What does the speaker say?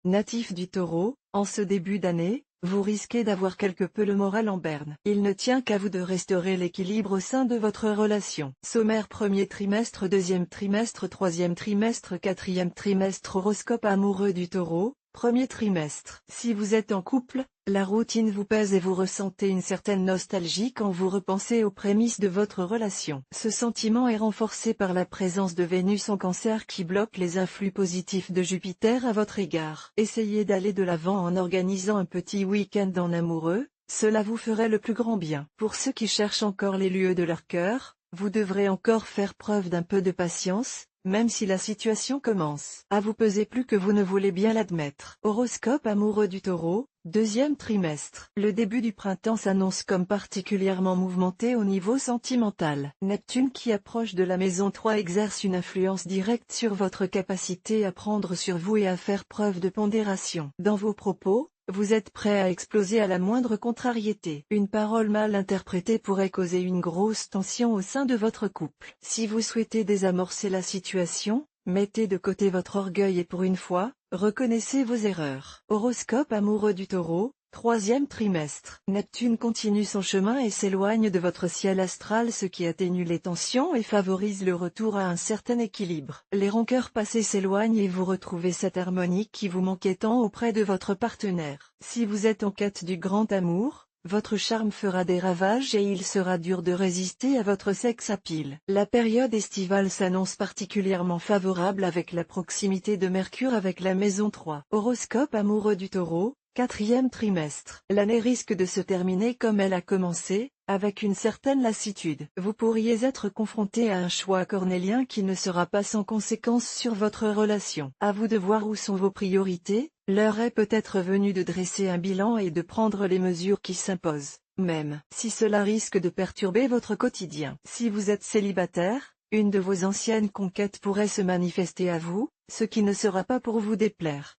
Natif du Taureau, en ce début d'année, vous risquez d'avoir quelque peu le moral en berne. Il ne tient qu'à vous de restaurer l'équilibre au sein de votre relation. Sommaire premier trimestre, deuxième trimestre, troisième trimestre, quatrième trimestre. Horoscope amoureux du Taureau, premier trimestre. Si vous êtes en couple, la routine vous pèse et vous ressentez une certaine nostalgie quand vous repensez aux prémices de votre relation. Ce sentiment est renforcé par la présence de Vénus en Cancer qui bloque les influx positifs de Jupiter à votre égard. Essayez d'aller de l'avant en organisant un petit week-end en amoureux, cela vous ferait le plus grand bien. Pour ceux qui cherchent encore les lieux de leur cœur, vous devrez encore faire preuve d'un peu de patience, même si la situation commence à vous peser plus que vous ne voulez bien l'admettre. Horoscope amoureux du Taureau, deuxième trimestre. Le début du printemps s'annonce comme particulièrement mouvementé au niveau sentimental. Neptune qui approche de la maison 3 exerce une influence directe sur votre capacité à prendre sur vous et à faire preuve de pondération. Dans vos propos, vous êtes prêt à exploser à la moindre contrariété. Une parole mal interprétée pourrait causer une grosse tension au sein de votre couple. Si vous souhaitez désamorcer la situation, mettez de côté votre orgueil et pour une fois, reconnaissez vos erreurs. Horoscope amoureux du Taureau, troisième trimestre. Neptune continue son chemin et s'éloigne de votre ciel astral, ce qui atténue les tensions et favorise le retour à un certain équilibre. Les rancœurs passées s'éloignent et vous retrouvez cette harmonie qui vous manquait tant auprès de votre partenaire. Si vous êtes en quête du grand amour, votre charme fera des ravages et il sera dur de résister à votre sex appeal. La période estivale s'annonce particulièrement favorable avec la proximité de Mercure avec la maison 3. Horoscope amoureux du Taureau, quatrième trimestre. L'année risque de se terminer comme elle a commencé, avec une certaine lassitude. Vous pourriez être confronté à un choix cornélien qui ne sera pas sans conséquence sur votre relation. À vous de voir où sont vos priorités, l'heure est peut-être venue de dresser un bilan et de prendre les mesures qui s'imposent, même si cela risque de perturber votre quotidien. Si vous êtes célibataire, une de vos anciennes conquêtes pourrait se manifester à vous, ce qui ne sera pas pour vous déplaire.